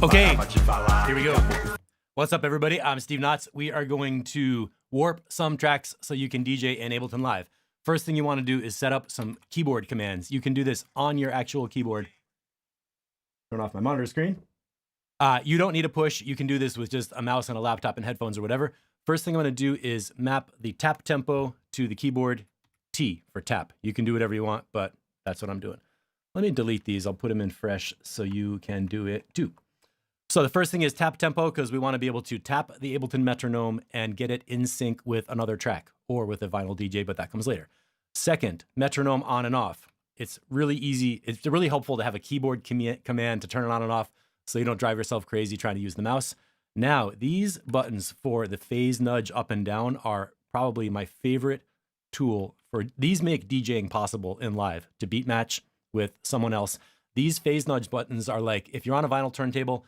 Okay, here we go. What's up, everybody? I'm Steve Knotts. We are going to warp some tracks so you can DJ in Ableton Live. First thing you want to do is set up some keyboard commands. You can do this on your actual keyboard. Turn off my monitor screen. You don't need a push. You can do this with just a mouse and a laptop and headphones or whatever. First thing I'm going to do is map the tap tempo to the keyboard. T for tap. You can do whatever you want, but that's what I'm doing. Let me delete these. I'll put them in fresh so you can do it too. So the first thing is tap tempo, because we want to be able to tap the Ableton metronome and get it in sync with another track or with a vinyl DJ, but that comes later. Second, metronome on and off. It's really easy. It's really helpful to have a keyboard command to turn it on and off so you don't drive yourself crazy trying to use the mouse. Now, these buttons for the phase nudge up and down are probably my favorite tool for these. Make DJing possible in live to beat match with someone else. These phase nudge buttons are like if you're on a vinyl turntable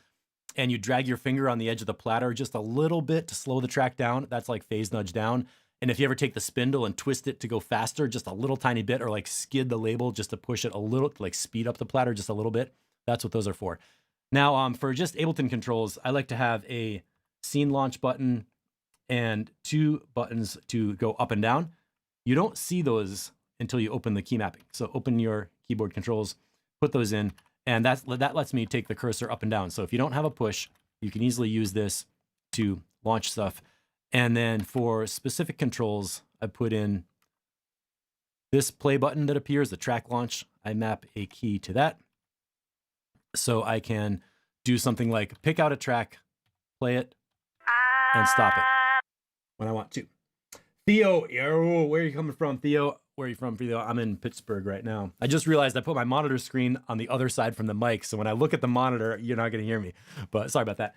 and you drag your finger on the edge of the platter just a little bit to slow the track down, that's like phase nudge down. And if you ever take the spindle and twist it to go faster just a little tiny bit, or like skid the label just to push it a little, like speed up the platter just a little bit, that's what those are for. Now, for just Ableton controls, I like to have a scene launch button and two buttons to go up and down. You don't see those until you open the key mapping. So open your keyboard controls, put those in, and that lets me take the cursor up and down. So if you don't have a push, you can easily use this to launch stuff. And then for specific controls, I put in this play button that appears, the track launch. I map a key to that. So I can do something like pick out a track, play it, and stop it when I want to. Theo, where are you coming from, Theo? Where are you from, Theo? I'm in Pittsburgh right now. I just realized I put my monitor screen on the other side from the mic, so when I look at the monitor, you're not going to hear me. But sorry about that.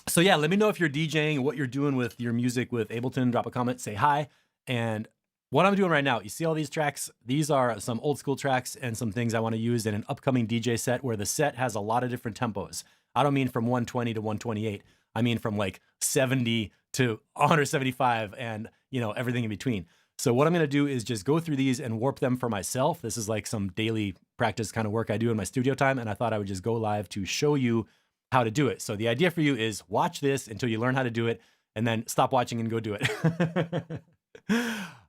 So yeah, let me know if you're DJing, what you're doing with your music with Ableton. Drop a comment, say hi. And what I'm doing right now, you see all these tracks? These are some old school tracks and some things I want to use in an upcoming DJ set where the set has a lot of different tempos. I don't mean from 120 to 128. I mean from like 70 to 175 and, you know, everything in between. So what I'm going to do is just go through these and warp them for myself. This is like some daily practice kind of work I do in my studio time, and I thought I would just go live to show you how to do it. So the idea for you is watch this until you learn how to do it, and then stop watching and go do it.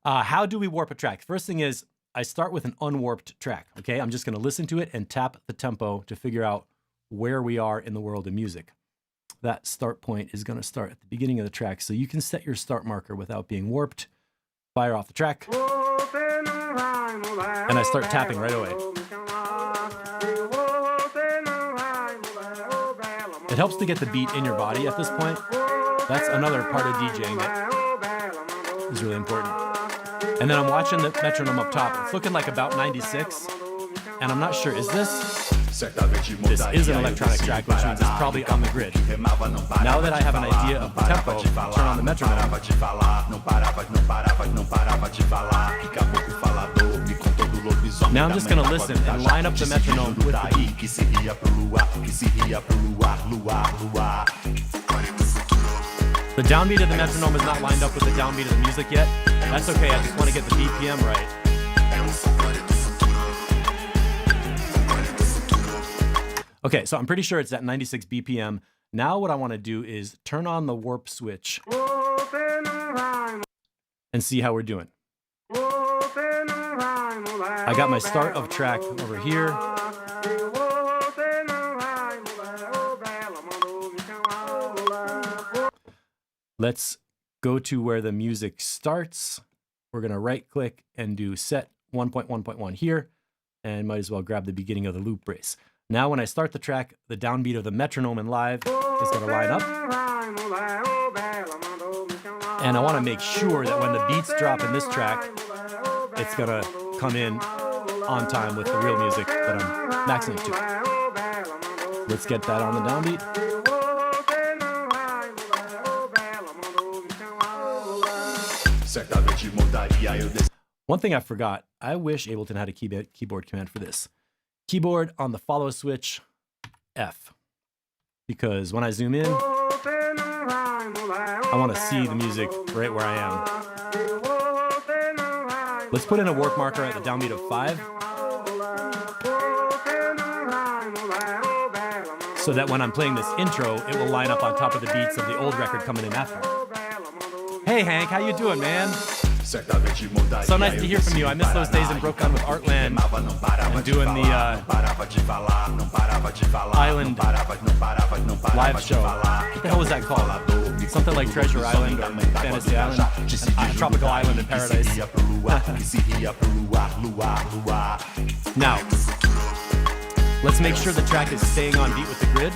How do we warp a track? First thing is I start with an unwarped track. Okay, I'm just going to listen to it and tap the tempo to figure out where we are in the world of music. That start point is going to start at the beginning of the track, so you can set your start marker without being warped. Fire off the track, and I start tapping right away. It helps to get the beat in your body at this point. That's another part of DJing that is really important. And then I'm watching the metronome up top. It's looking like about 96, and I'm not sure, is this? This is an electronic track, which means it's probably on the grid. Now that I have an idea of the tempo, turn on the metronome. Now I'm just going to listen and line up the metronome with the beat. The downbeat of the metronome is not lined up with the downbeat of the music yet. That's okay, I just want to get the BPM right. Okay, so I'm pretty sure it's at 96 BPM. Now what I want to do is turn on the warp switch and see how we're doing. I got my start of track over here. Let's go to where the music starts. We're going to right click and do set 1.1.1 here, and might as well grab the beginning of the loop brace. Now when I start the track, the downbeat of the metronome in live is going to line up. And I want to make sure that when the beats drop in this track, it's going to come in on time with the real music that I'm maxing it to. Let's get that on the downbeat. One thing I forgot, I wish Ableton had a keyboard command for this. Keyboard on the follow switch, F. Because when I zoom in, I want to see the music right where I am. Let's put in a warp marker at the downbeat of 5. so that when I'm playing this intro, it will line up on top of the beats of the old record coming in after. Hey Hank, how you doing, man? So nice to hear from you. I miss those days in Broke On with Artland and doing the Island live show. What the hell was that called? Something like Treasure Island or Fantasy Island, Tropical Island in Paradise. Now, let's make sure the track is staying on beat with the grid.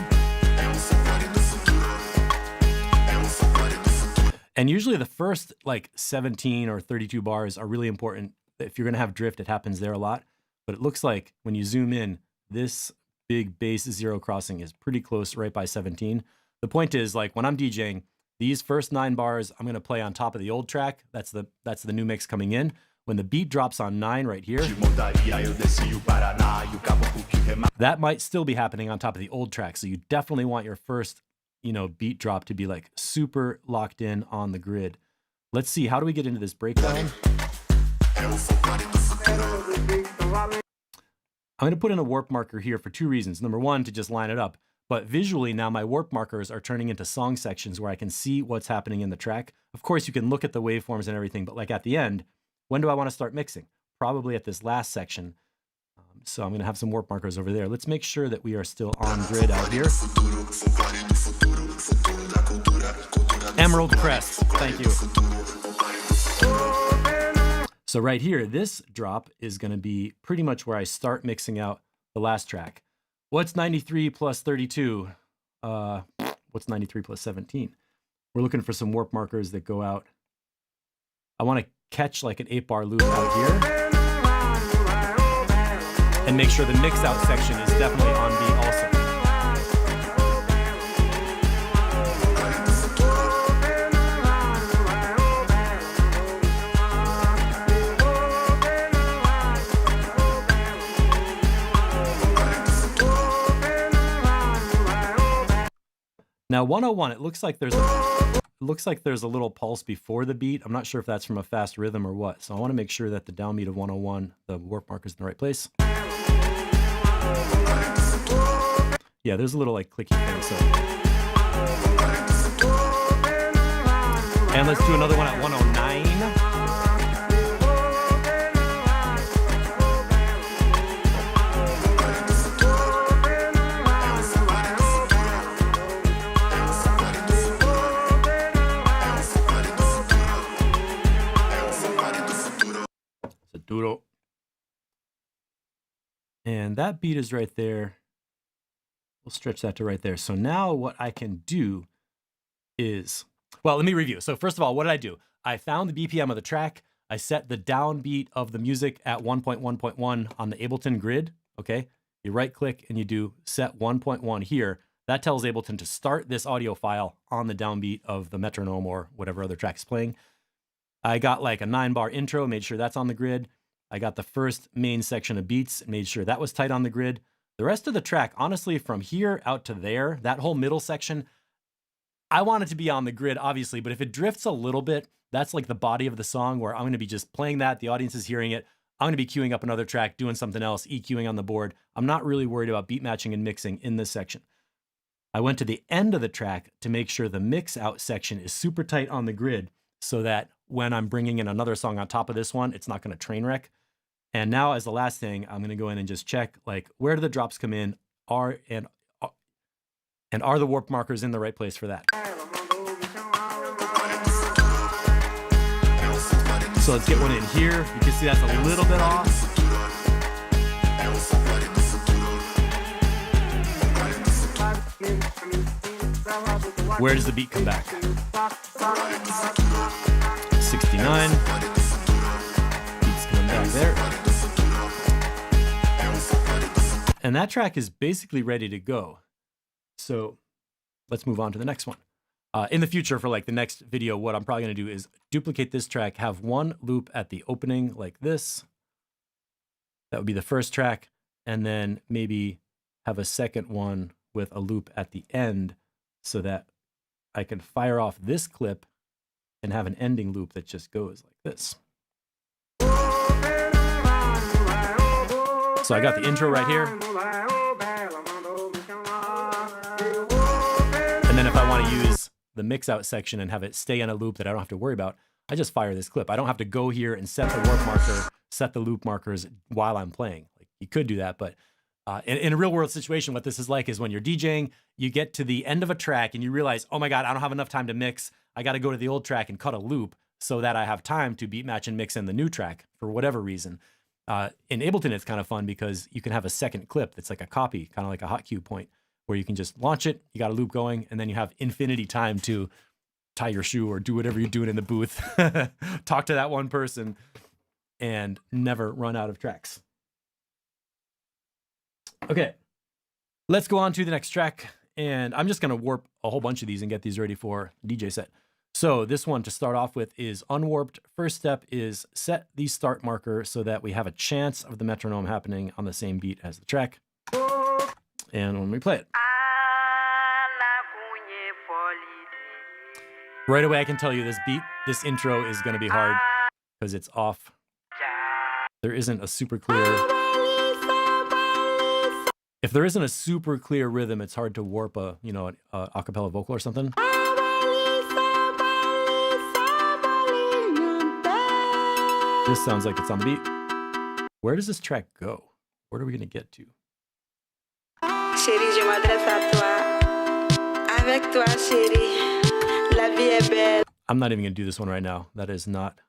And usually the first like 17 or 32 bars are really important. If you're gonna have drift, it happens there a lot. But it looks like when you zoom in, this big bass zero crossing is pretty close right by 17. The point is, like when I'm DJing, these first 9 bars I'm gonna play on top of the old track. That's the new mix coming in. When the beat drops on 9 right here, that might still be happening on top of the old track. So you definitely want your first, beat drop to be like super locked in on the grid. Let's see, how do we get into this breakdown? I'm going to put in a warp marker here for 2 reasons. Number 1, to just line it up. But visually now my warp markers are turning into song sections where I can see what's happening in the track. Of course, you can look at the waveforms and everything, but like at the end, when do I want to start mixing? Probably at this last section. So I'm going to have some warp markers over there. Let's make sure that we are still on grid out here. Emerald Crest, thank you. So right here, this drop is going to be pretty much where I start mixing out the last track. What's 93 plus 32? What's 93 plus 17? We're looking for some warp markers that go out. I want to catch like an 8-bar loop out here and make sure the mix out section is definitely on beat also. Now 101, it looks like there's a little pulse before the beat. I'm not sure if that's from a fast rhythm or what. So I want to make sure that the downbeat of 101, the warp marker is in the right place. Yeah, there's a little like clicky thing. So. And let's do another one at 109. Duro. And that beat is right there. We'll stretch that to right there. So now what I can do is, well, let me review. So first of all, what did I do? I found the BPM of the track. I set the downbeat of the music at 1.1.1 on the Ableton grid. Okay. You right click and you do set 1.1 here. That tells Ableton to start this audio file on the downbeat of the metronome or whatever other track is playing. I got like a 9-bar intro, made sure that's on the grid. I got the first main section of beats, made sure that was tight on the grid. The rest of the track, honestly, from here out to there, that whole middle section, I want it to be on the grid, obviously, but if it drifts a little bit, that's like the body of the song where I'm going to be just playing that, the audience is hearing it. I'm going to be queuing up another track, doing something else, EQing on the board. I'm not really worried about beat matching and mixing in this section. I went to the end of the track to make sure the mix out section is super tight on the grid so that when I'm bringing in another song on top of this one, it's not going to train wreck. And now as the last thing, I'm going to go in and just check, like, where do the drops come in? Are the warp markers in the right place for that? So let's get one in here. You can see that's a little bit off. Where does the beat come back? 69. Beat's coming back there. And that track is basically ready to go. So let's move on to the next one. In the future, for like the next video, what I'm probably going to do is duplicate this track, have one loop at the opening like this. That would be the first track. And then maybe have a second one with a loop at the end so that I can fire off this clip and have an ending loop that just goes like this. So I got the intro right here. And then if I want to use the mix out section and have it stay in a loop that I don't have to worry about, I just fire this clip. I don't have to go here and set the warp marker, set the loop markers while I'm playing. Like, you could do that, but in a real world situation, what this is like is when you're DJing, you get to the end of a track and you realize, oh my God, I don't have enough time to mix. I got to go to the old track and cut a loop so that I have time to beat match and mix in the new track for whatever reason. In Ableton, it's kind of fun because you can have a second clip that's like a copy, kind of like a hot cue point, where you can just launch it, you got a loop going, and then you have infinity time to tie your shoe or do whatever you're doing in the booth, talk to that one person, and never run out of tracks. Okay, let's go on to the next track, and I'm just gonna warp a whole bunch of these and get these ready for DJ set. So this one to start off with is unwarped. First step is set the start marker so that we have a chance of the metronome happening on the same beat as the track. And when we play it, right away I can tell you this intro is gonna be hard because it's off. There isn't a super clear, if there isn't a super clear rhythm, it's hard to warp a cappella vocal or something. This sounds like it's on the beat. Where does this track go? What are we gonna get to? I'm not even gonna do this one right now. That is not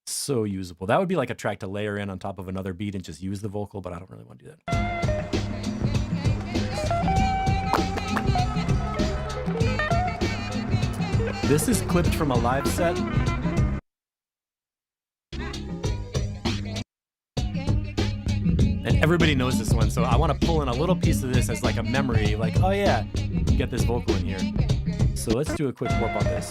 so usable. That would be like a track to layer in on top of another beat and just use the vocal, but I don't really want to do that. This is clipped from a live set. And everybody knows this one, so I want to pull in a little piece of this as like a memory, like, oh yeah, get this vocal in here. So let's do a quick warp on this.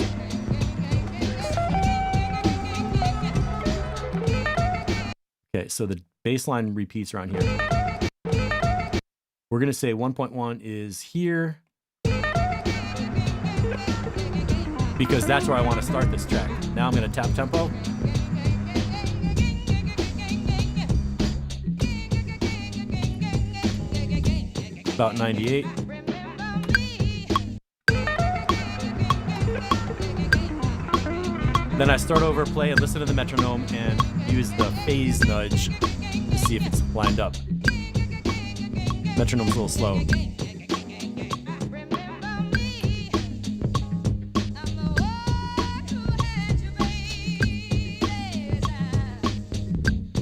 Okay, so the bass line repeats around here. We're gonna say 1.1 is here, because that's where I want to start this track. Now I'm gonna tap tempo. About 98. Then I start over, play, and listen to the metronome and use the phase nudge to see if it's lined up. Metronome's a little slow.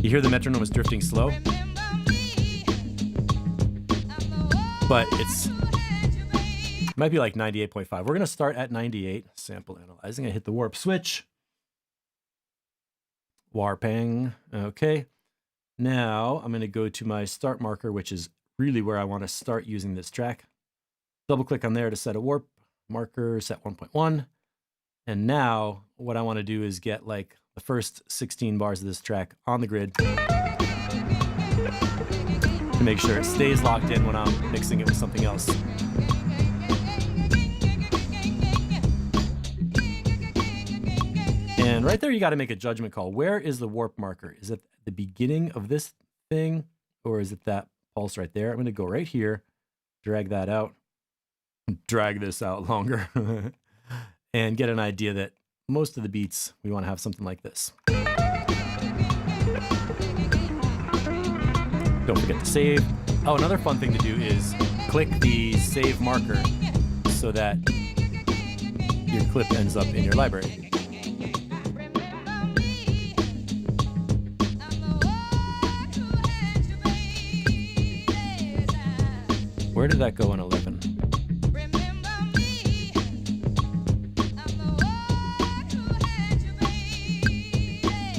You hear the metronome is drifting slow, but it might be like 98.5. We're gonna start at 98, sample analyzing. I hit the warp switch. Warping, okay. Now I'm gonna go to my start marker, which is really where I wanna start using this track. Double click on there to set a warp marker, set 1.1. And now what I wanna do is get like the first 16 bars of this track on the grid to make sure it stays locked in when I'm mixing it with something else. And right there, you got to make a judgment call. Where is the warp marker? Is it the beginning of this thing, or is it that pulse right there? I'm going to go right here, drag that out, drag this out longer, and get an idea that most of the beats, we want to have something like this. Don't forget to save. Oh, another fun thing to do is click the save marker so that your clip ends up in your library. Where did that go in 11?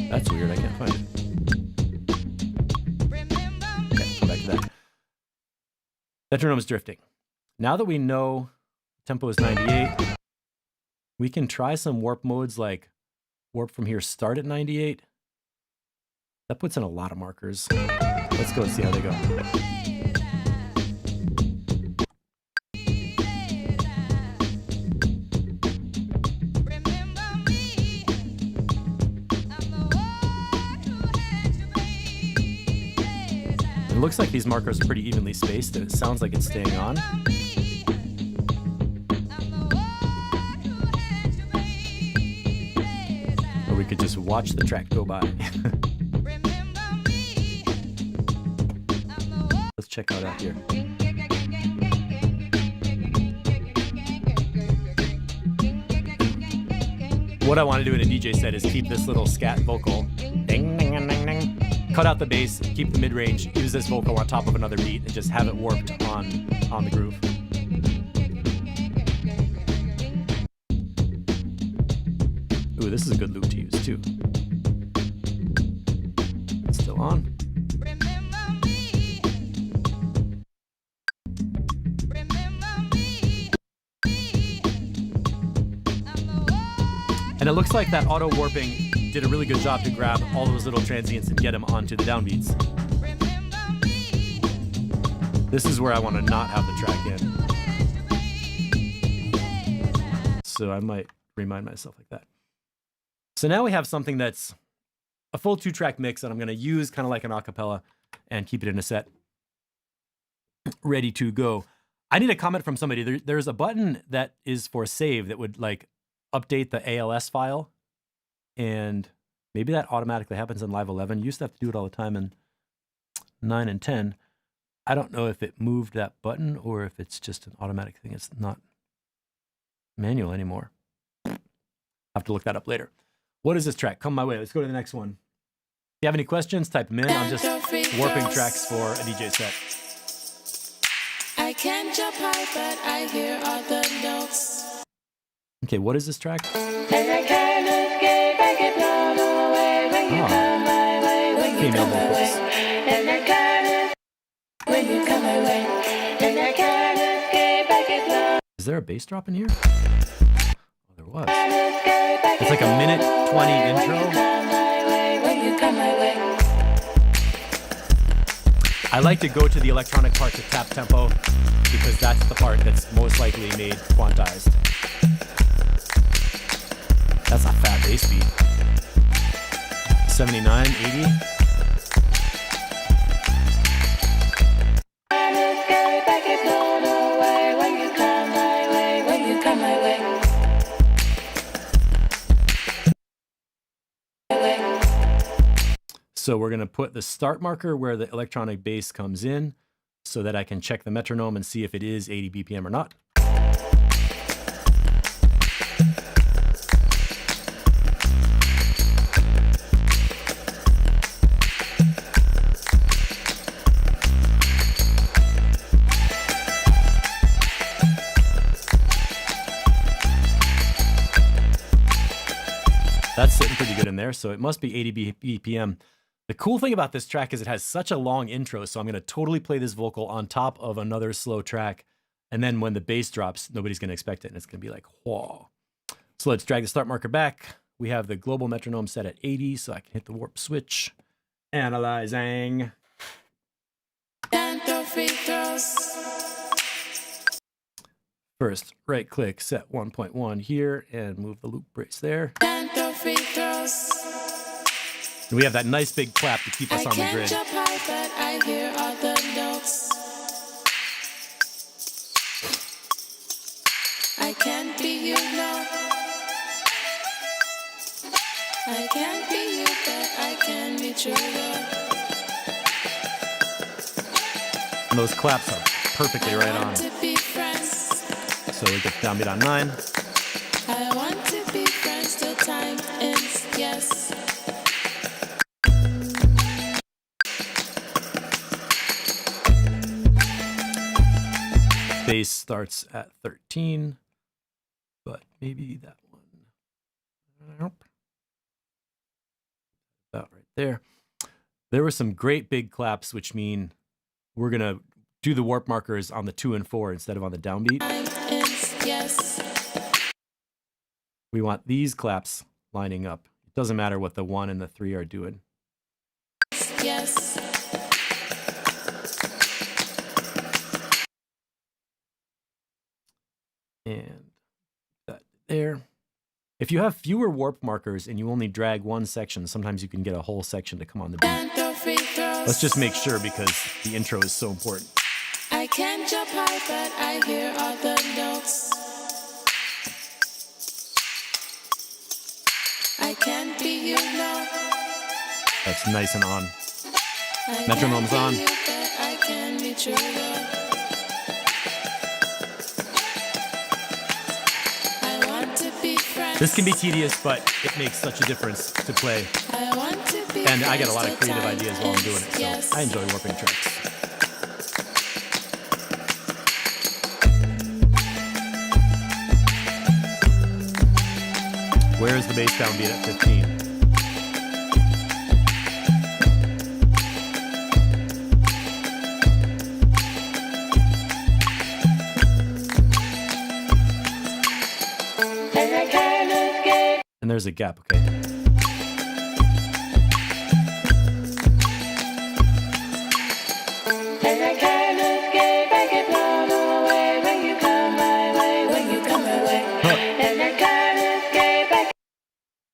That's weird, I can't find it. Okay, come back to that. Metronome is drifting. Now that we know tempo is 98, we can try some warp modes like warp from here, start at 98. That puts in a lot of markers. Let's go and see how they go. It looks like these markers are pretty evenly spaced and it sounds like it's staying on. just watch the track go by. Let's check out out here. What I want to do in a DJ set is keep this little scat vocal, ding, ding, ding, ding, ding. Cut out the bass, keep the mid-range, use this vocal on top of another beat, and just have it warped on the groove. Ooh, this is a good loop to use too. It's still on. And it looks like that auto warping did a really good job to grab all those little transients and get them onto the downbeats. This is where I want to not have the track in. So I might remind myself like that. So now we have something that's a full 2-track mix that I'm going to use kind of like an acapella and keep it in a set ready to go. I need a comment from somebody. There's a button that is for save that would like update the ALS file, and maybe that automatically happens in Live 11. You used to have to do it all the time in 9 and 10. I don't know if it moved that button or if it's just an automatic thing. It's not manual anymore. I'll have to look that up later. What is this track? Come my way. Let's go to the next one. If you have any questions, type them in. I'm just warping tracks for a DJ set. I can't jump high, but I hear all the notes. Okay, what is this track? And I can't escape, I get blown away when you come my way, when you come my way. And I can't when you come my way. And I can't escape, I get blown. Is there a bass drop in here? Oh, there was. It's like a 1:20 intro. When you come my way. I like to go to the electronic part to tap tempo because that's the part that's most likely made quantized. That's a fat bass beat. 79, 80. So we're going to put the start marker where the electronic bass comes in so that I can check the metronome and see if it is 80 BPM or not. That's sitting pretty good in there, so it must be 80 BPM. The cool thing about this track is it has such a long intro, so I'm going to totally play this vocal on top of another slow track, and then when the bass drops, nobody's going to expect it, and it's going to be like, whoa. So let's drag the start marker back. We have the global metronome set at 80, so I can hit the warp switch. Analyzing. First, right click, set 1.1 here, and move the loop brace there. And we have that nice big clap to keep us on the grid. Jump high, but I hear all the notes. I can't be you, no. I can't be you, but I can be true, though. And those claps are perfectly right on. To be friends. So we get downbeat on 9. I want to be friends till time ends, yes. Bass starts at 13, but maybe that one. Nope. About right there. There were some great big claps, which mean we're going to do the warp markers on the 2 and 4 instead of on the downbeat. Yes. We want these claps lining up. It doesn't matter what the 1 and the 3 are doing. Yes. And that there. If you have fewer warp markers and you only drag one section, sometimes you can get a whole section to come on the beat. Let's just make sure because the intro is so important. I can't jump high, but I hear all the notes. I can't be, you know. That's nice and on. I Metronome's can't on. be you, but I can be true, though. I want to be friends. This can be tedious, but it makes such a difference to play. I want to be And I get a lot of friends, creative the ideas while I'm doing it, so yes. I enjoy warping tracks. Where is the bass downbeat at 15? And I can't escape. And there's a gap, okay. And I can't escape. I get blown away when you come my way, when you come my way. And I can't escape. I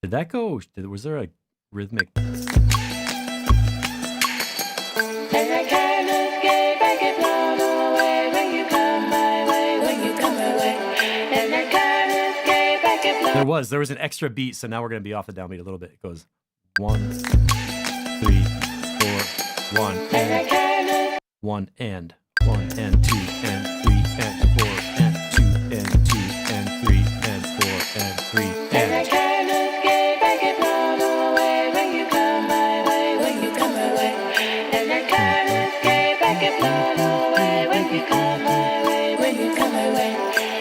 Did that go? Was there a rhythmic? And I can't escape. I get blown away when you come my way, when you come my way. And I can't escape. I get blown. There was an extra beat, so now we're gonna be off the downbeat a little bit. It goes 1, 3, 4, 1, And I and can't escape. 1 and 1 and 2 and 3 and 4 and 2 and 2 and 3 and 4 and 3 And I and. can't escape. I get blown away when you come my way, when you come my way. And I can't escape. I get blown away when you come my way, when you come my way.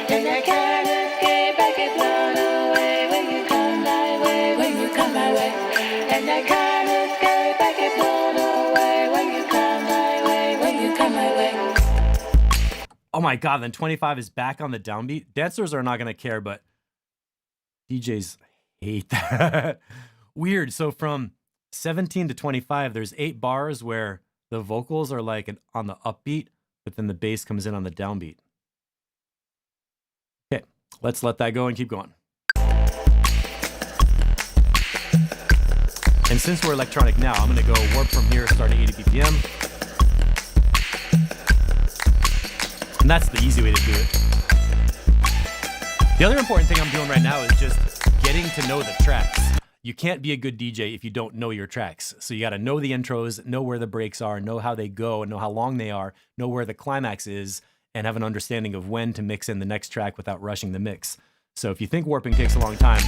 And I can't escape. I get blown away when you come my way, when you come my way. And I can't escape. I get blown away when you come my way, when you come my way. Oh my god! Then 25 is back on the downbeat. Dancers are not gonna care, but DJs hate that. Weird. So from 17 to 25, there's 8 bars where the vocals are like on the upbeat, but then the bass comes in on the downbeat. Okay, let's let that go and keep going. And since we're electronic now, I'm gonna go warp from here, start at 80 BPM. And that's the easy way to do it. The other important thing I'm doing right now is just getting to know the tracks. You can't be a good DJ if you don't know your tracks. So you got to know the intros, know where the breaks are, know how they go, and know how long they are, know where the climax is, and have an understanding of when to mix in the next track without rushing the mix. So if you think warping takes a long time,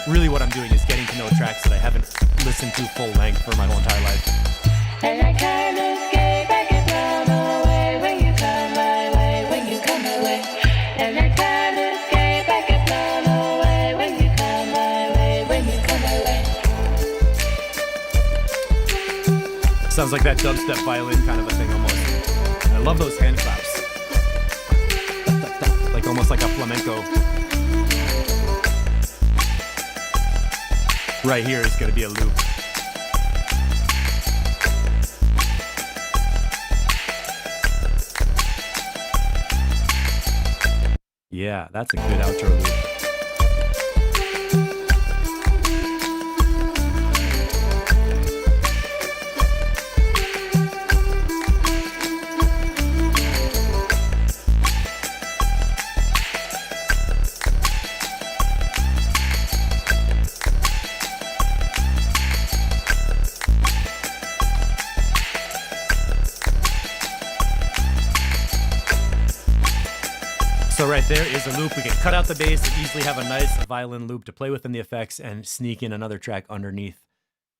really what I'm doing is getting to know tracks that I haven't listened to full length for my whole entire life. And I can't escape. I get blown away when you come my way, when you come my way. And I can't escape. I get blown away when you come my way, when you come my way. Sounds like that dubstep violin kind of a thing almost. I love those hand claps. Like almost like a flamenco. Right here is going to be a loop. Yeah, that's a good outro loop. So right there is a loop. We can cut out the bass and easily have a nice violin loop to play with in the effects and sneak in another track underneath.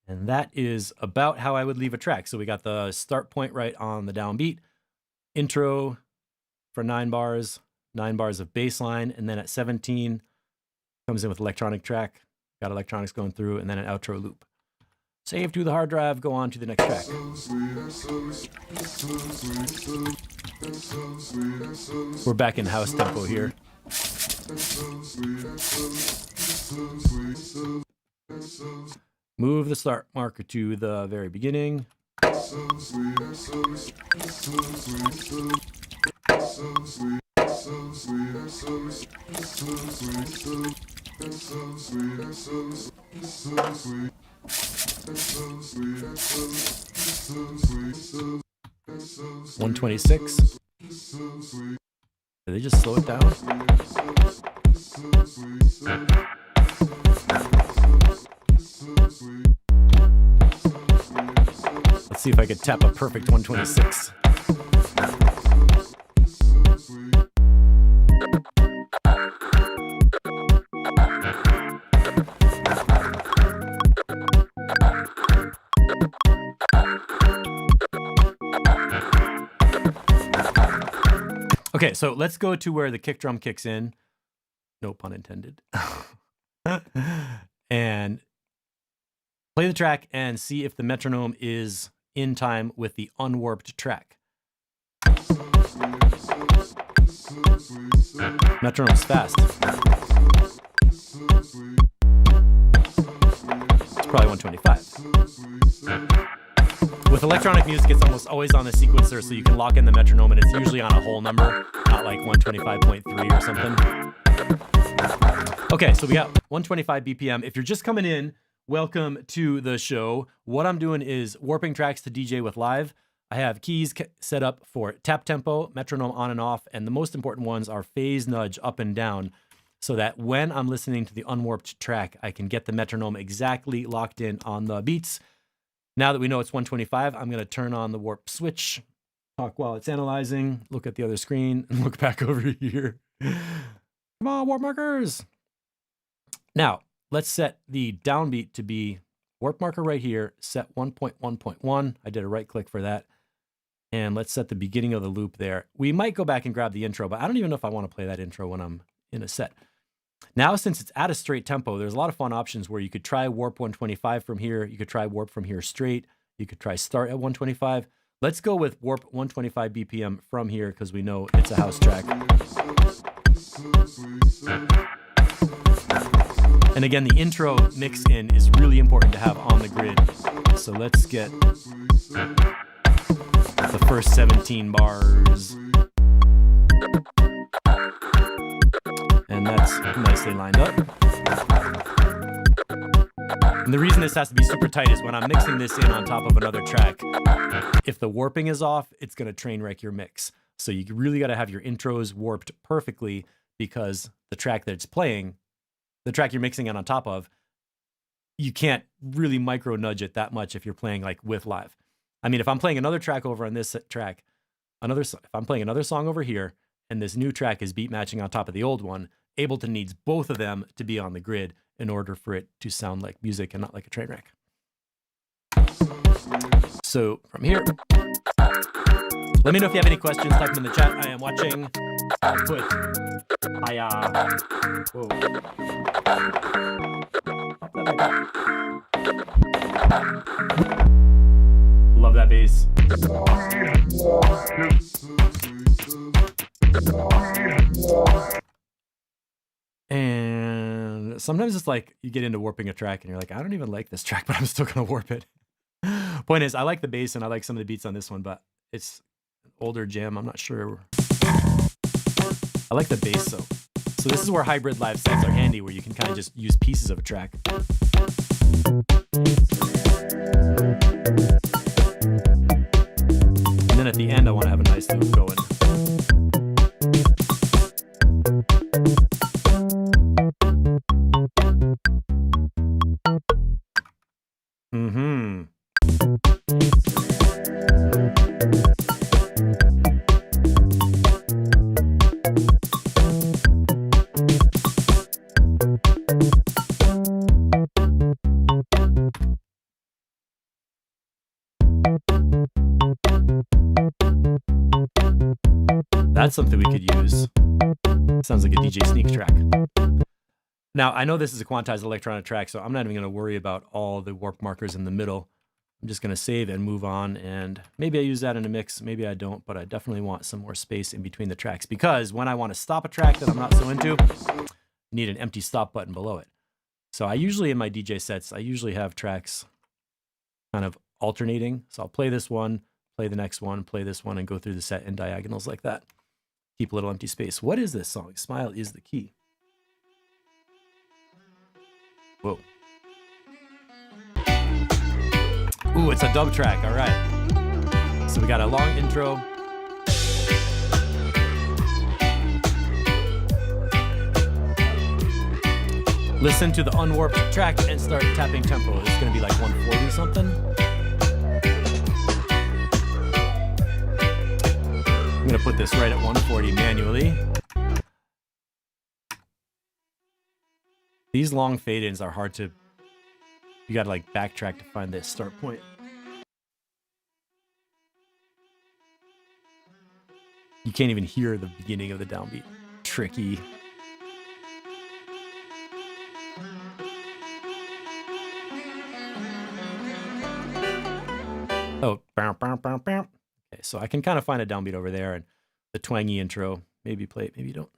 And that is about how I would leave a track. So we got the start point right on the downbeat, intro for 9 bars of bass line, and then at 17 comes in with electronic track, got electronics going through, and then an outro loop. Save to the hard drive, go on to the next track. We're back in house tempo here. Move the start marker to the very beginning. $126. Did they just slow it down? Let's see if I could tap a perfect 126. Okay, so let's go to where the kick drum kicks in. No pun intended. And play the track and see if the metronome is in time with the unwarped track. Metronome's fast. It's probably 125. With electronic music, it's almost always on a sequencer, so you can lock in the metronome, and it's usually on a whole number, not like 125.3 or something. Okay, so we got 125 BPM. If you're just coming in, welcome to the show. What I'm doing is warping tracks to DJ with live. I have keys set up for tap tempo, metronome on and off, and the most important ones are phase nudge up and down, so that when I'm listening to the unwarped track, I can get the metronome exactly locked in on the beats. Now that we know it's 125, I'm going to turn on the warp switch, talk while it's analyzing, look at the other screen, and look back over here. Come on, warp markers. Now, let's set the downbeat to be warp marker right here, set 1.1.1. I did a right click for that. And let's set the beginning of the loop there. We might go back and grab the intro, but I don't even know if I want to play that intro when I'm in a set. Now, since it's at a straight tempo, there's a lot of fun options where you could try warp 125 from here. You could try warp from here straight. You could try start at 125. Let's go with warp 125 BPM from here because we know it's a house track. And again, the intro mix in is really important to have on the grid. So let's get the first 17 bars. And that's nicely lined up. And the reason this has to be super tight is when I'm mixing this in on top of another track, if the warping is off, it's going to train wreck your mix. So you really got to have your intros warped perfectly because the track that it's playing, the track you're mixing it on top of, you can't really micro nudge it that much if you're playing like with live. I mean, if I'm playing another track over on this track, if I'm playing another song over here, and this new track is beat matching on top of the old one, Ableton needs both of them to be on the grid in order for it to sound like music and not like a train wreck. So from here, let me know if you have any questions. Type them in the chat. I am watching. I'll put hiya. Whoa. Pop that back up. Love that bass. And sometimes it's like you get into warping a track and you're like, I don't even like this track, but I'm still going to warp it. Point is, I like the bass and I like some of the beats on this one, but it's an older jam. I'm not sure. I like the bass, though. So this is where hybrid live sets are handy, where you can kind of just use pieces of a track. And then at the end, I want to have a nice loop going. That's something we could use. Sounds like a DJ Sneak track. Now, I know this is a quantized electronic track, so I'm not even going to worry about all the warp markers in the middle. I'm just going to save and move on, and maybe I use that in a mix, maybe I don't, but I definitely want some more space in between the tracks, because when I want to stop a track that I'm not so into, I need an empty stop button below it. So I usually, in my DJ sets, I usually have tracks kind of alternating. So I'll play this one, play the next one, play this one, and go through the set in diagonals like that. Keep a little empty space. What is this song? Smile is the key. Whoa. Ooh, it's a dub track. All right. So we got a long intro. Listen to the unwarped track and start tapping tempo. It's going to be like 140 something. I'm going to put this right at 140 manually. These long fade-ins are hard to... You got to like backtrack to find this start point. You can't even hear the beginning of the downbeat. Tricky. Oh, bow, bow, bow, bow. Okay, so I can kind of find a downbeat over there and the twangy intro. Maybe play it, maybe you don't.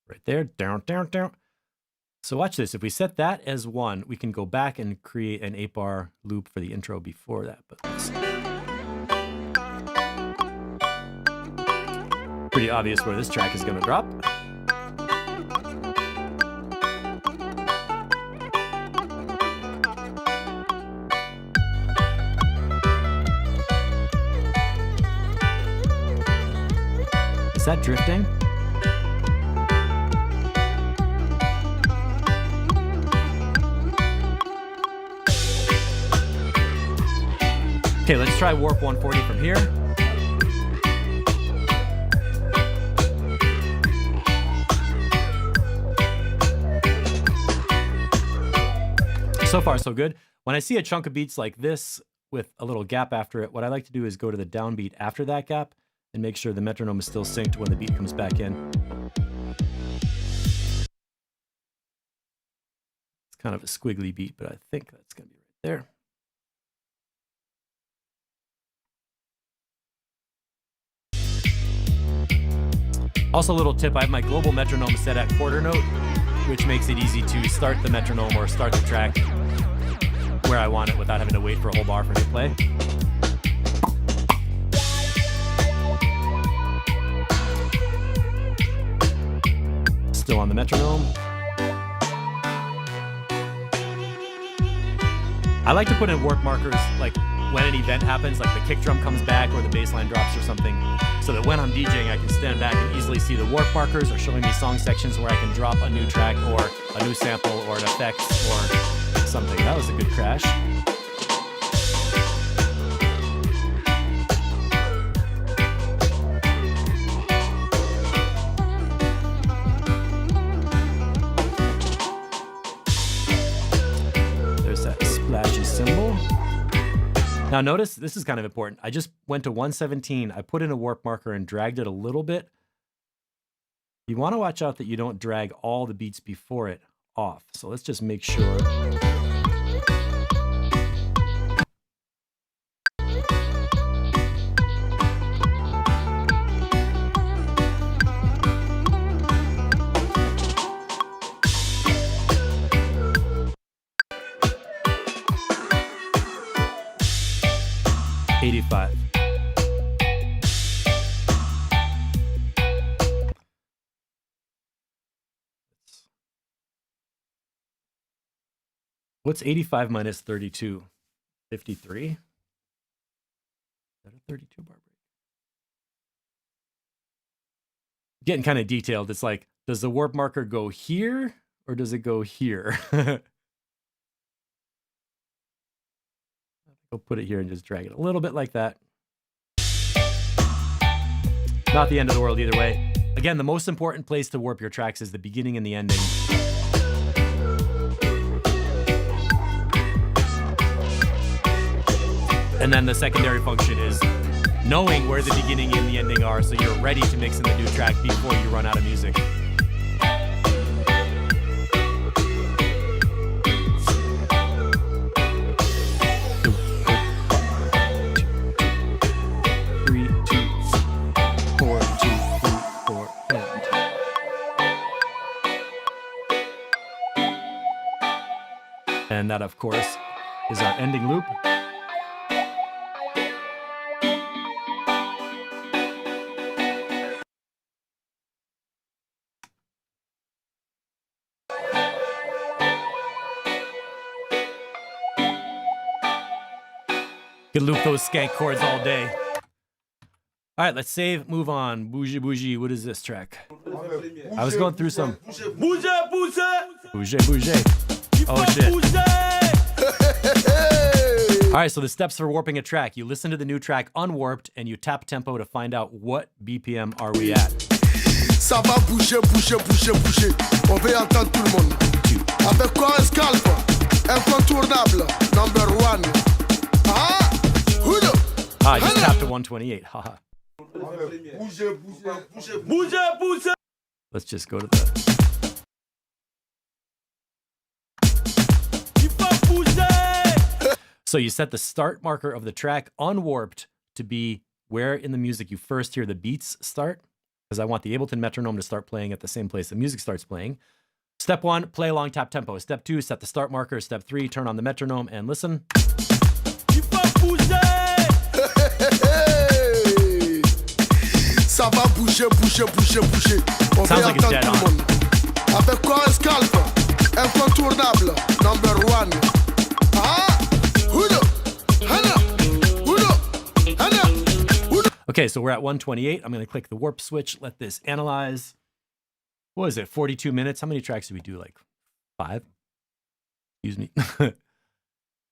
Right there, down, down, down. So watch this. If we set that as 1, we can go back and create an 8-bar loop for the intro before that. But let's see. Pretty obvious where this track is going to drop. Is that drifting? Okay, let's try warp 140 from here. So far, so good. When I see a chunk of beats like this with a little gap after it, what I like to do is go to the downbeat after that gap and make sure the metronome is still synced when the beat comes back in. It's kind of a squiggly beat, but I think that's going to be right there. Also, a little tip, I have my global metronome set at quarter note, which makes it easy to start the metronome or start the track where I want it without having to wait for a whole bar for it to play. Still on the metronome. I like to put in warp markers like when an event happens, like the kick drum comes back or the bass line drops or something, so that when I'm DJing, I can stand back and easily see the warp markers or showing me song sections where I can drop a new track or a new sample or an effect or something. That was a good crash. There's that splashy cymbal. Now notice, this is kind of important. I just went to 117. I put in a warp marker and dragged it a little bit. You want to watch out that you don't drag all the beats before it off. So let's just make sure. $85. What's 85 minus 32? 53? Is that a 32 bar break? Getting kind of detailed. It's like, does the warp marker go here or does it go here? I'll put it here and just drag it a little bit like that. Not the end of the world either way. Again, the most important place to warp your tracks is the beginning and the ending. And then the secondary function is knowing where the beginning and the ending are so you're ready to mix in the new track before you run out of music. And that, of course, is our ending loop. Could loop those skank chords all day. All right, let's save, move on. Bougie, bougie. What is this track? I was going through some. Bougie, bougie. Oh, shit. All right, so the steps for warping a track. You listen to the new track unwarped and you tap tempo to find out what BPM are we at. Ça va bouger, bouger, bouger, bouger. On veut entendre tout le monde. Avec quoi un scalp? Incontournable. Number one. Ah, Hudo. Ah, I just tapped to 128. Haha. Bouger, bouger, bouger, bouger, bouger. Let's just go to the. So you set the start marker of the track unwarped to be where in the music you first hear the beats start, because I want the Ableton metronome to start playing at the same place the music starts playing. Step 1, play along tap tempo. Step 2, set the start marker. Step 3, turn on the metronome and listen. Ça va bouger, bouger, bouger, bouger. On veut Sounds like it's entendre dead tout le on. monde. Avec quoi un scalp? Incontournable. Number one. Ah, Hudo. Hana. Hudo. Hana. Hudo. Okay, so we're at 128. I'm going to click the warp switch. Let this analyze. What is it? 42 minutes. How many tracks did we do? Like 5? Excuse me.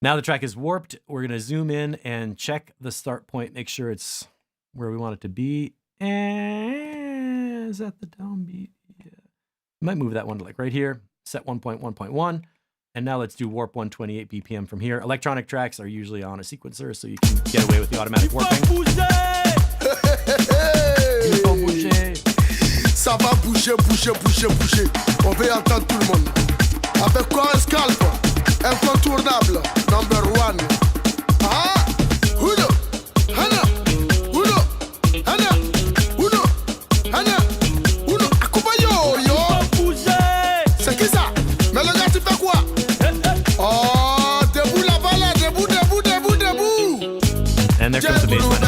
Now the track is warped. We're going to zoom in and check the start point. Make sure it's where we want it to be. And is that the downbeat? Yeah. Might move that one to like right here. Set 1.1.1. And now let's do warp 128 BPM from here. Electronic tracks are usually on a sequencer, so you can get away with the automatic warping. Ça va bouger, bouger, bouger, bouger. On veut entendre tout le monde. Avec quoi un scalp? Incontournable. Number one. Ah, Hudo. Hana. Hudo. Hana. Hudo. Hana. Hudo. Akubayo, yo. C'est qui ça? Mais le gars, tu fais quoi? Oh, debout là-bas, là. Debout, debout, debout, debout. And there comes the bass line.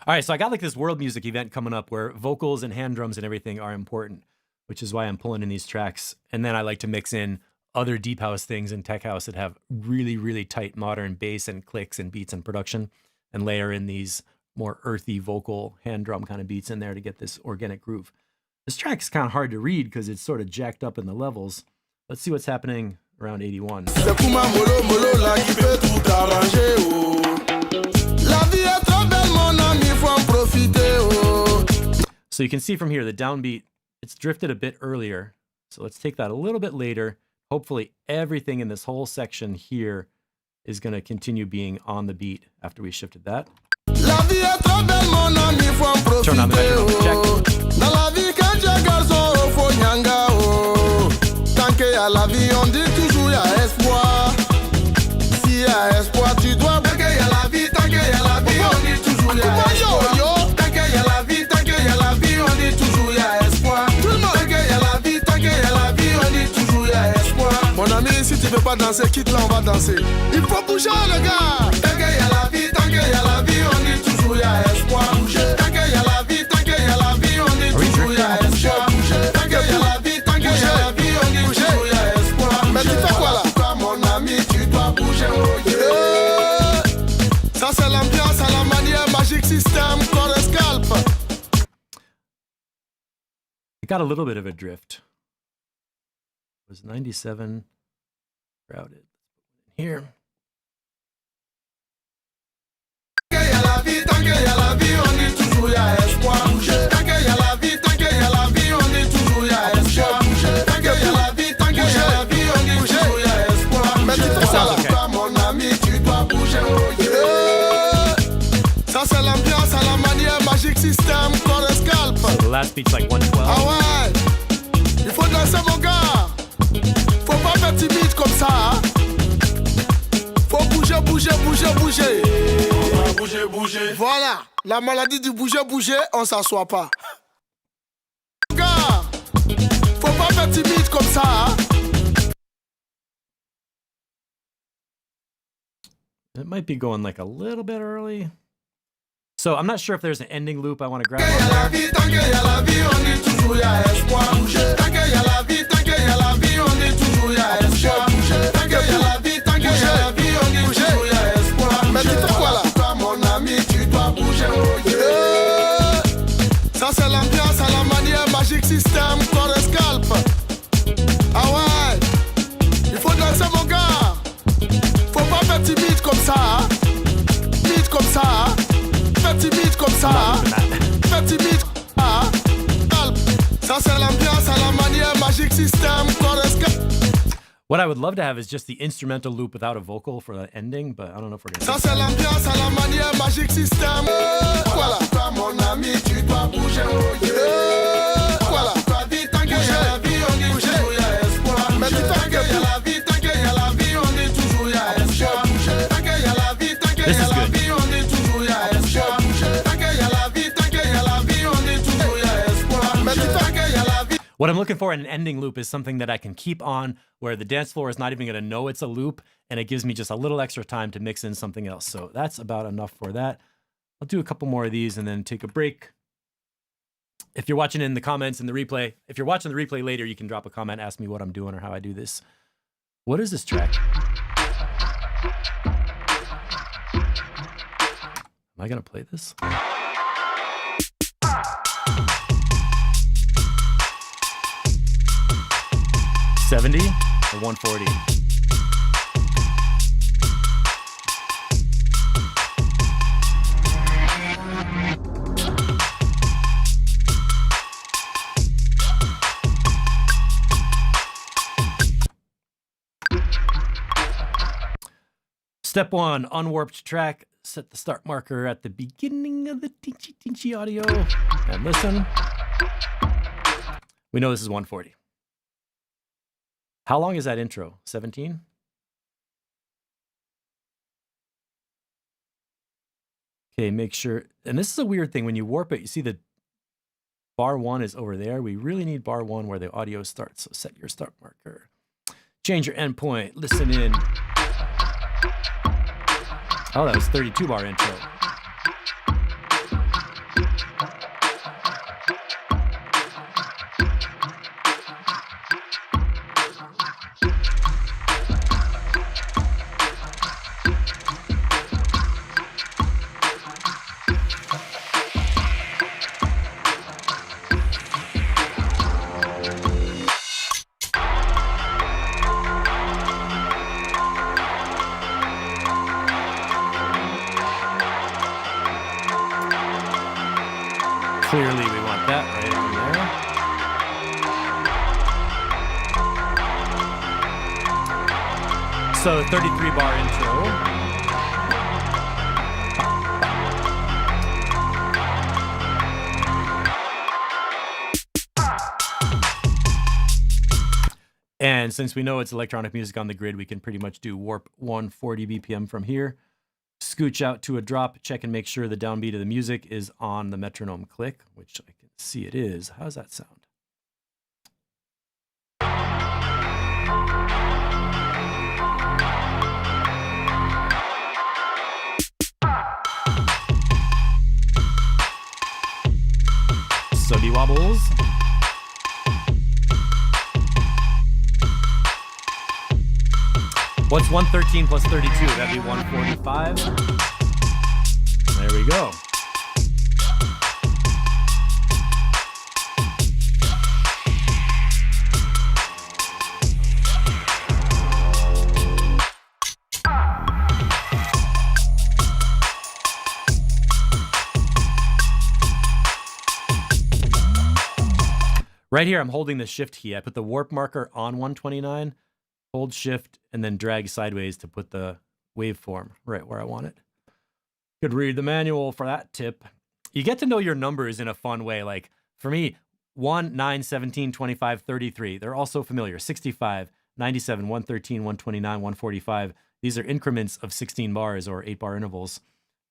All right, so I got like this world music event coming up where vocals and hand drums and everything are important, which is why I'm pulling in these tracks. And then I like to mix in other deep house things and tech house that have really, really tight modern bass and clicks and beats and production, and layer in these more earthy vocal hand drum kind of beats in there to get this organic groove. This track's kind of hard to read because it's sort of jacked up in the levels. Let's see what's happening around 81. So you can see from here, the downbeat, it's drifted a bit earlier. So let's take that a little bit later. Hopefully everything in this whole section here is going to continue being on the beat after we shifted that. Turn on the metronome, check. Mon ami, si tu veux pas danser, quitte là, on va danser. Il faut bouger, le gars. Tant qu'il y a la vie, tant qu'il y a la vie, on dit toujours il y a espoir. Tant qu'il y a la vie, tant qu'il y a la vie, on dit toujours il y a espoir. Tant qu'il y a la vie, tant qu'il y a la vie, on dit toujours il y a espoir. Mais tu fais quoi là? Toi, mon ami, tu dois bouger. Ça, c'est l'ambiance à la manière Magic System, corps de scalp. It got a little bit of a drift. It was 97 crowded. Here. Ça c'est l'ambiance à la manière Magic System, corps de scalp. So the last beat's like 112. Ah ouais, il faut danser mon gars. Faut pas faire timide comme ça, hein? Faut bouger, bouger, bouger, bouger. On va bouger, bouger. Voilà, la maladie du bouger, bouger, on s'assoit pas. Gars, faut pas faire timide comme ça, hein? It might be going like a little bit early. So I'm not sure if there's an ending loop I want to grab on there. System, corps scalp. Ah ouais, il faut danser mon gars. Faut pas faire timide comme ça, hein. Timide comme ça, hein. Faire timide comme ça, hein. Faire timide, hein. Scalp. Ça c'est l'ambiance à la manière Magic System, corps scalp. What I would love to have is just the instrumental loop without a vocal for the ending, but I don't know if we're gonna. Ça c'est l'ambiance à la manière Magic System. Voilà. Toi mon ami, tu dois bouger, oh yeah. Voilà. Toi vite, tant qu'il y a la vie, on dit toujours y a espoir. Mais tu tant qu'il y a la vie, tant qu'il y a la vie, on dit toujours y a espoir. Tant qu'il y a la vie, tant qu'il y a la vie, on dit toujours y a espoir. Tant qu'il y a la vie, tant qu'il y a la vie, on dit toujours y a espoir. Mais tu tant qu'il y a la vie. What I'm looking for in an ending loop is something that I can keep on where the dance floor is not even going to know it's a loop, and it gives me just a little extra time to mix in something else. So that's about enough for that. I'll do a couple more of these and then take a break. If you're watching in the comments in the replay, if you're watching the replay later, you can drop a comment, ask me what I'm doing or how I do this. What is this track? Am I going to play this? $70 or $140? Step 1, unwarped track. Set the start marker at the beginning of the teensy audio and listen. We know this is 140. How long is that intro? 17? Okay, make sure. And this is a weird thing. When you warp it, you see the bar 1 is over there. We really need bar 1 where the audio starts. So set your start marker. Change your endpoint. Listen in. Oh, that was 32 bar intro. Clearly, we want that right on there. So 33 bar intro. And since we know it's electronic music on the grid, we can pretty much do warp 140 BPM from here. Scooch out to a drop, check and make sure the downbeat of the music is on the metronome click, which I can see it is. How does that sound? Subby wobbles. What's 113 plus 32? That'd be 145. There we go. Right here, I'm holding the shift key. I put the warp marker on 129. Hold shift and then drag sideways to put the waveform right where I want it. Could read the manual for that tip. You get to know your numbers in a fun way. Like for me, 1, 9, 17, 25, 33. They're all so familiar. 65, 97, 113, 129, 145. These are increments of 16 bars or 8 bar intervals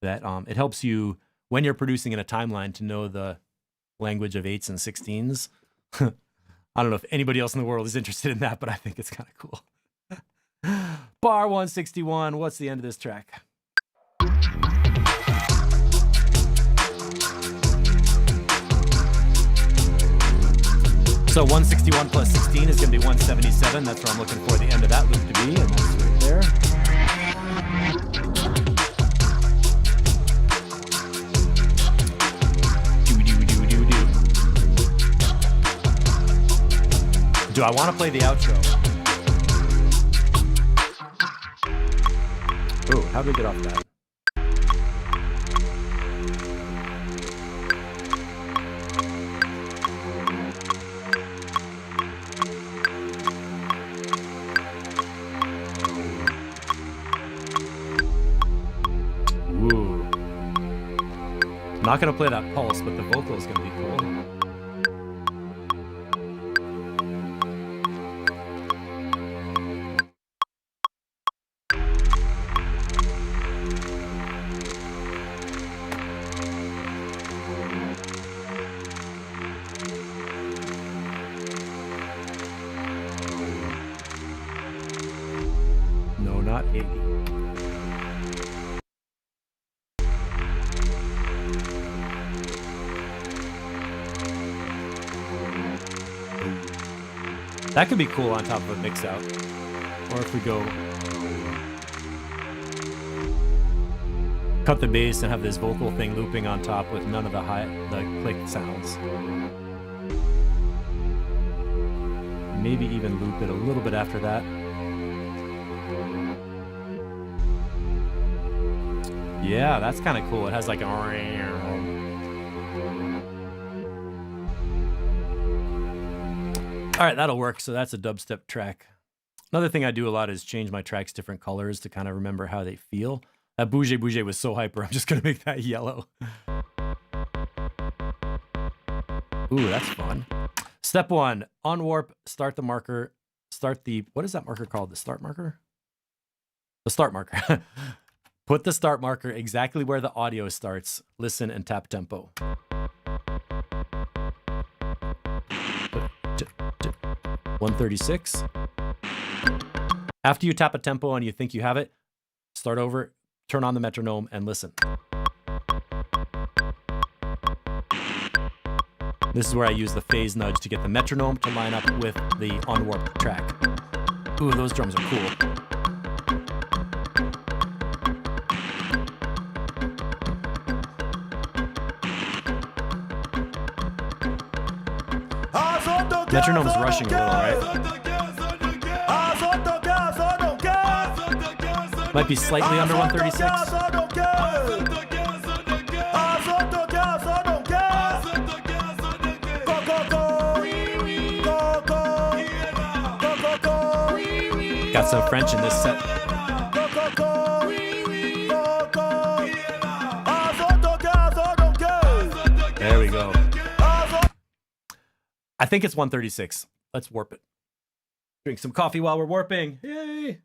that it helps you when you're producing in a timeline to know the language of 8s and 16s. I don't know if anybody else in the world is interested in that, but I think it's kind of cool. Bar 161, what's the end of this track? So 161 plus 16 is going to be 177. That's where I'm looking for the end of that loop to be, and that's right there. Do I want to play the outro? Ooh, how do we get off that? Ooh. I'm not going to play that pulse, but the vocal is going to be cool. No, not 80. That could be cool on top of a mix out. Or if we go cut the bass and have this vocal thing looping on top with none of the click sounds. Maybe even loop it a little bit after that. Yeah, that's kind of cool. It has like a... All right, that'll work. So that's a dubstep track. Another thing I do a lot is change my tracks different colors to kind of remember how they feel. That Bouger Bouger was so hyper. I'm just going to make that yellow. Ooh, that's fun. Step 1, on warp, start the marker. Start the... What is that marker called? The start marker? The start marker. Put the start marker exactly where the audio starts. Listen and tap tempo. 136. After you tap a tempo and you think you have it, start over, turn on the metronome and listen. This is where I use the phase nudge to get the metronome to line up with the on warp track. Ooh, those drums are cool. Metronome's rushing a little, right? Might be slightly under 136. Got some French in this set. There we go. I think it's 136. Let's warp it. Drink some coffee while we're warping. Yay!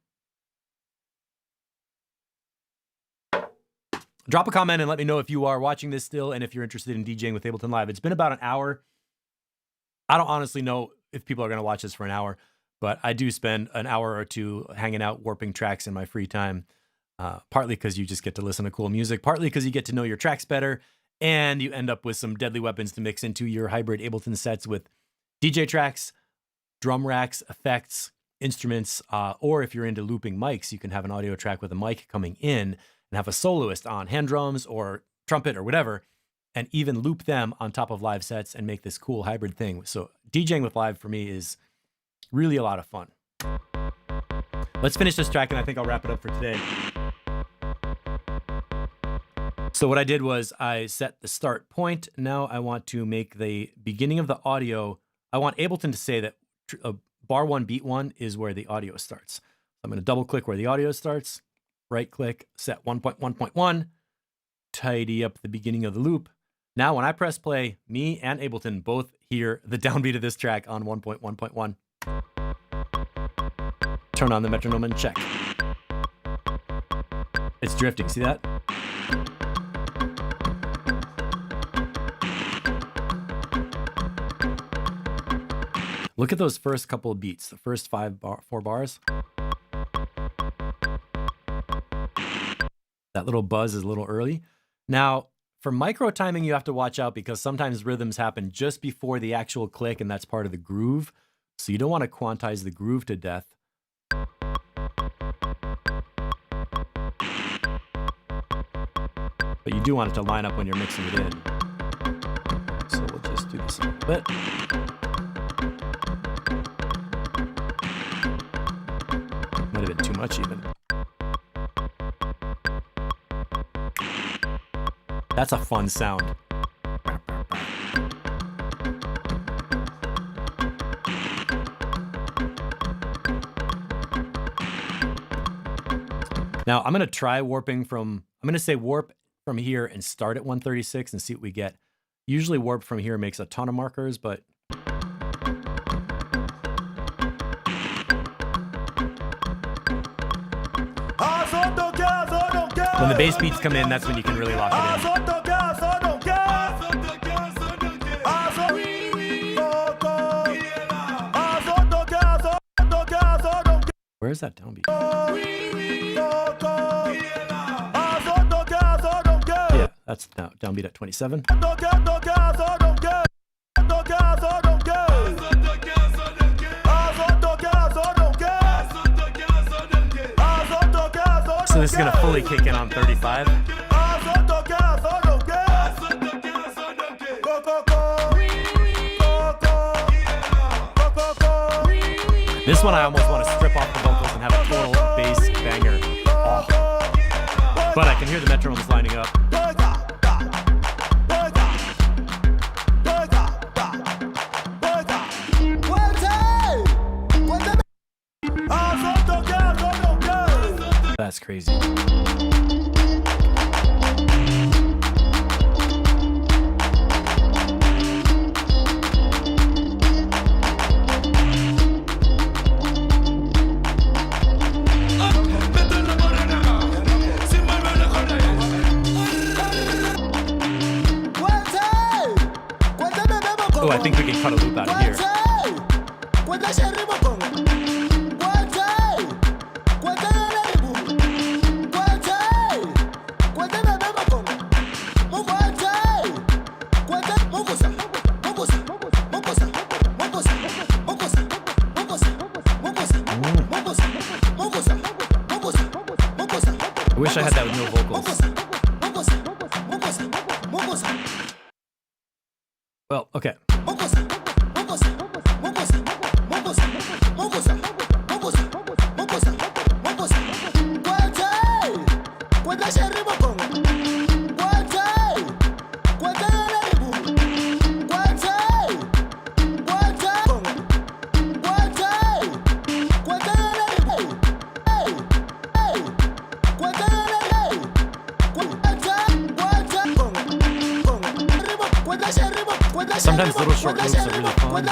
Drop a comment and let me know if you are watching this still and if you're interested in DJing with Ableton Live. It's been about an hour. I don't honestly know if people are going to watch this for an hour, but I do spend an hour or two hanging out warping tracks in my free time, partly because you just get to listen to cool music, partly because you get to know your tracks better, and you end up with some deadly weapons to mix into your hybrid Ableton sets with DJ tracks, drum racks, effects, instruments, or if you're into looping mics, you can have an audio track with a mic coming in and have a soloist on hand drums or trumpet or whatever, and even loop them on top of live sets and make this cool hybrid thing. So DJing with live for me is really a lot of fun. Let's finish this track and I think I'll wrap it up for today. So what I did was I set the start point. Now I want to make the beginning of the audio. I want Ableton to say that bar 1, beat 1 is where the audio starts. So I'm going to double click where the audio starts, right click, set 1.1.1, tidy up the beginning of the loop. Now when I press play, me and Ableton both hear the downbeat of this track on 1.1.1. Turn on the metronome and check. It's drifting, see that? Look at those first couple of beats, the first 4 bars. That little buzz is a little early. Now, for micro timing, you have to watch out because sometimes rhythms happen just before the actual click, and that's part of the groove. So you don't want to quantize the groove to death. But you do want it to line up when you're mixing it in. So we'll just do this a little bit. much even. That's a fun sound. Now I'm going to try warping from, I'm going to say warp from here and start at 136 and see what we get. Usually warp from here makes a ton of markers, but when the bass beats come in, that's when you can really lock it in. Where is that downbeat? Yeah, that's downbeat at 27. So this is going to fully kick in on 35. This one I almost want to strip off the vocals and have a total bass banger. Oh. But I can hear the metronomes lining up. That's crazy. Oh, I think we can cut a loop out of here. I wish I had that with no vocals. Well, okay. Sometimes little short loops are really fun.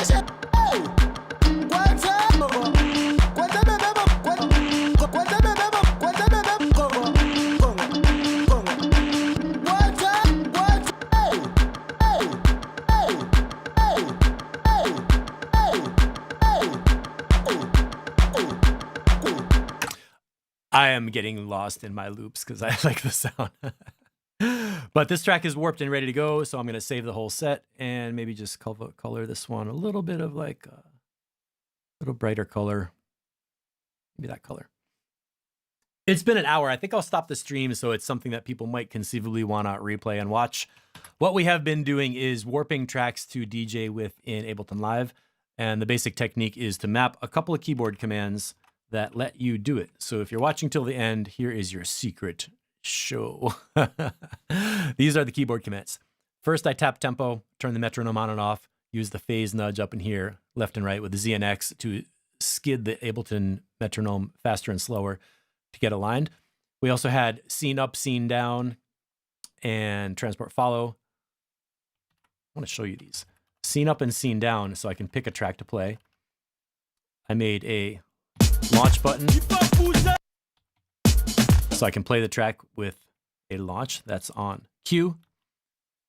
I am getting lost in my loops because I like the sound. But this track is warped and ready to go, so I'm going to save the whole set and maybe just color this one a little bit of like a little brighter color. Maybe that color. It's been an hour. I think I'll stop the stream so it's something that people might conceivably want to replay and watch. What we have been doing is warping tracks to DJ with in Ableton Live, and the basic technique is to map a couple of keyboard commands that let you do it. So if you're watching till the end, here is your secret show. These are the keyboard commands. First, I tap tempo, turn the metronome on and off, use the phase nudge up in here, left and right with the Z and X to skid the Ableton metronome faster and slower to get aligned. We also had scene up, scene down, and transport follow. I want to show you these. Scene up and scene down so I can pick a track to play. I made a launch button so I can play the track with a launch that's on Q.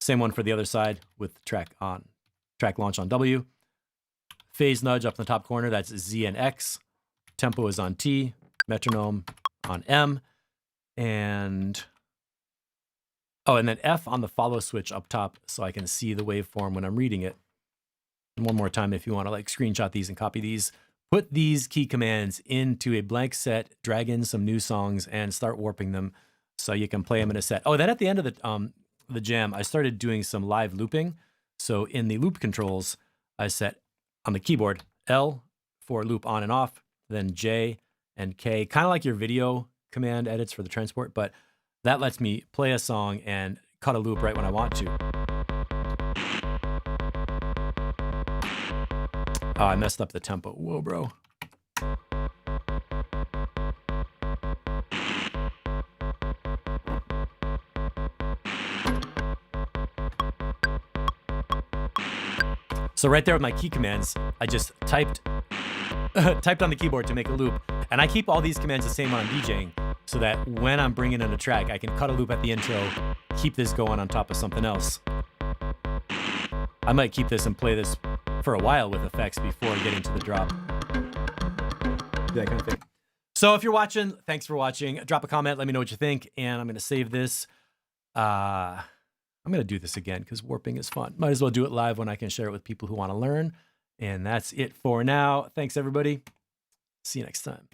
Same one for the other side with track launch on W. Phase nudge up in the top corner, that's Z and X. Tempo is on T, metronome on M, and then F on the follow switch up top so I can see the waveform when I'm reading it. And one more time if you want to like screenshot these and copy these. Put these key commands into a blank set, drag in some new songs, and start warping them so you can play them in a set. Oh, then at the end of the jam, I started doing some live looping. So in the loop controls, I set on the keyboard L for loop on and off, then J and K, kind of like your video command edits for the transport, but that lets me play a song and cut a loop right when I want to. Oh, I messed up the tempo. Whoa, bro. So right there with my key commands, I just typed on the keyboard to make a loop. And I keep all these commands the same when I'm DJing so that when I'm bringing in a track, I can cut a loop at the intro, keep this going on top of something else. I might keep this and play this for a while with effects before getting to the drop. That kind of thing. So if you're watching, thanks for watching. Drop a comment, let me know what you think, and I'm going to save this. I'm going to do this again because warping is fun. Might as well do it live when I can share it with people who want to learn. And that's it for now. Thanks, everybody. See you next time.